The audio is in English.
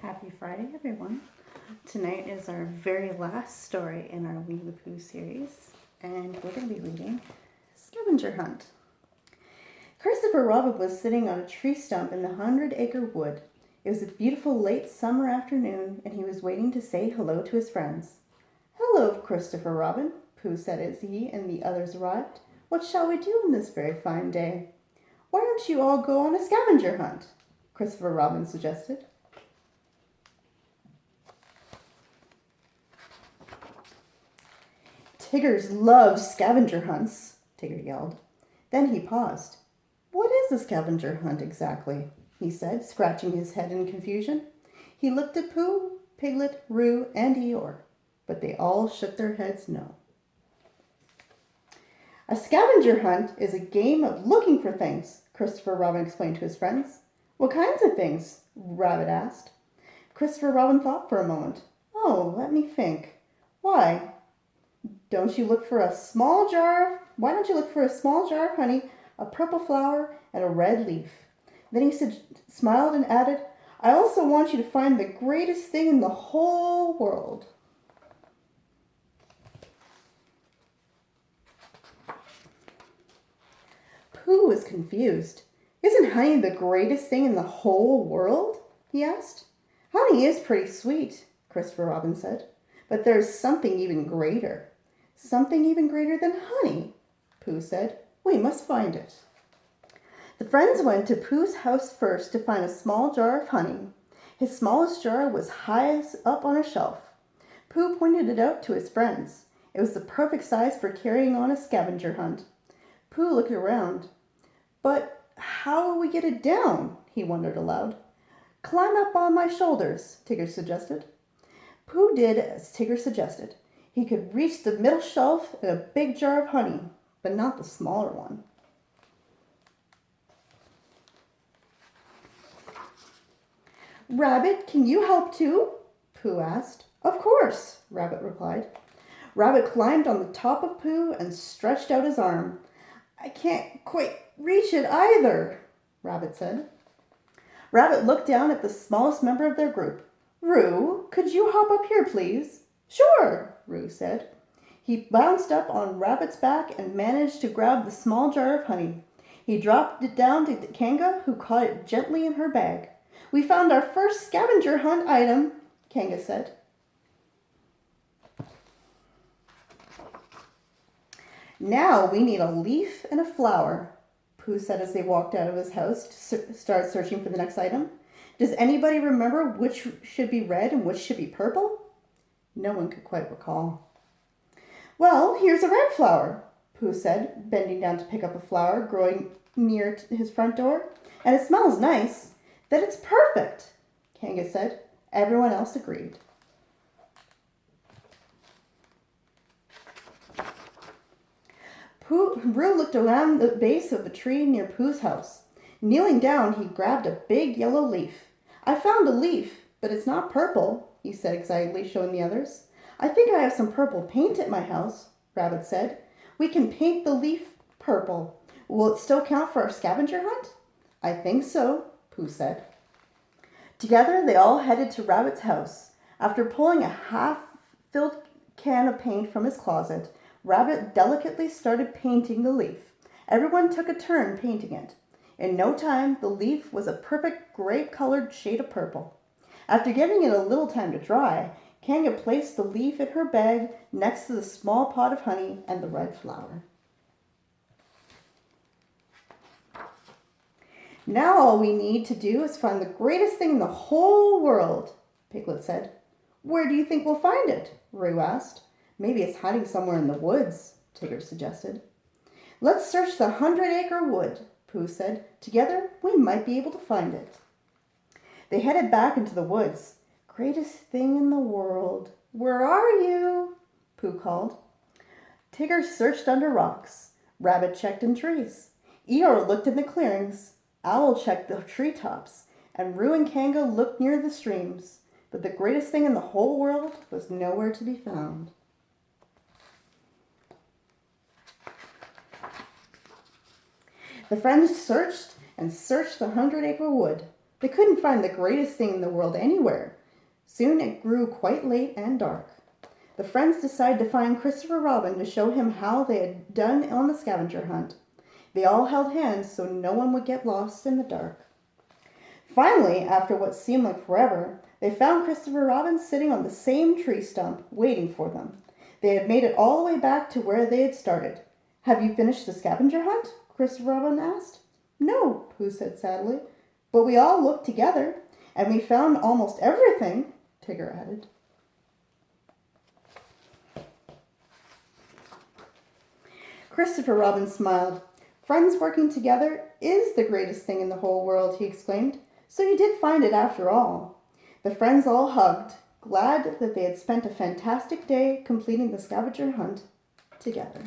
Happy Friday, everyone. Tonight is our very last story in our Winnie the Pooh series, and we're going to be reading Scavenger Hunt. Christopher Robin was sitting on a tree stump in the 100-acre wood. It was a beautiful late summer afternoon, and he was waiting to say hello to his friends. "Hello, Christopher Robin," Pooh said as he and the others arrived. "What shall we do on this very fine day?" "Why don't you all go on a scavenger hunt?" Christopher Robin suggested. "Tiggers love scavenger hunts," Tigger yelled. Then he paused. "What is a scavenger hunt exactly?" he said, scratching his head in confusion. He looked at Pooh, Piglet, Roo, and Eeyore, but they all shook their heads no. "A scavenger hunt is a game of looking for things," Christopher Robin explained to his friends. "What kinds of things?" Rabbit asked. Christopher Robin thought for a moment. "Oh, let me think. Why don't you look for a small jar of honey, a purple flower, and a red leaf?" Then he smiled and added, "I also want you to find the greatest thing in the whole world." Pooh was confused. "Isn't honey the greatest thing in the whole world?" he asked. "Honey is pretty sweet," Christopher Robin said, "but there's something even greater." "Something even greater than honey," Pooh said. "We must find it." The friends went to Pooh's house first to find a small jar of honey. His smallest jar was highest up on a shelf. Pooh pointed it out to his friends. It was the perfect size for carrying on a scavenger hunt. Pooh looked around. "But how will we get it down?" he wondered aloud. "Climb up on my shoulders," Tigger suggested. Pooh did as Tigger suggested. He could reach the middle shelf and a big jar of honey, but not the smaller one. "Rabbit, can you help too?" Pooh asked. "Of course," Rabbit replied. Rabbit climbed on the top of Pooh and stretched out his arm. "I can't quite reach it either," Rabbit said. Rabbit looked down at the smallest member of their group. "Roo, could you hop up here, please?" "Sure," Roo said. He bounced up on Rabbit's back and managed to grab the small jar of honey. He dropped it down to Kanga, who caught it gently in her bag. "We found our first scavenger hunt item," Kanga said. "Now we need a leaf and a flower," Pooh said as they walked out of his house to start searching for the next item. "Does anybody remember which should be red and which should be purple?" No one could quite recall. "Well, here's a red flower," Pooh said, bending down to pick up a flower growing near his front door. "And it smells nice." "Then it's perfect," Kanga said. Everyone else agreed. Roo looked around the base of the tree near Pooh's house. Kneeling down, he grabbed a big yellow leaf. "I found a leaf, but it's not purple," he said excitedly, showing the others. "I think I have some purple paint at my house," Rabbit said. "We can paint the leaf purple. Will it still count for our scavenger hunt?" "I think so," Pooh said. Together, they all headed to Rabbit's house. After pulling a half-filled can of paint from his closet, Rabbit delicately started painting the leaf. Everyone took a turn painting it. In no time, the leaf was a perfect grape-colored shade of purple. After giving it a little time to dry, Kanga placed the leaf in her bag next to the small pot of honey and the red flower. "Now all we need to do is find the greatest thing in the whole world," Piglet said. "Where do you think we'll find it?" Roo asked. "Maybe it's hiding somewhere in the woods," Tigger suggested. "Let's search the 100-acre wood," Pooh said. "Together, we might be able to find it." They headed back into the woods. "Greatest thing in the world. Where are you?" Pooh called. Tigger searched under rocks. Rabbit checked in trees. Eeyore looked in the clearings. Owl checked the treetops. And Roo and Kanga looked near the streams. But the greatest thing in the whole world was nowhere to be found. The friends searched and searched the 100-acre wood. They couldn't find the greatest thing in the world anywhere. Soon it grew quite late and dark. The friends decided to find Christopher Robin to show him how they had done on the scavenger hunt. They all held hands so no one would get lost in the dark. Finally, after what seemed like forever, they found Christopher Robin sitting on the same tree stump, waiting for them. They had made it all the way back to where they had started. "Have you finished the scavenger hunt?" Christopher Robin asked. "No," Pooh said sadly, "but we all looked together, and we found almost everything," Tigger added. Christopher Robin smiled. "Friends working together is the greatest thing in the whole world," he exclaimed. "So you did find it after all." The friends all hugged, glad that they had spent a fantastic day completing the scavenger hunt together.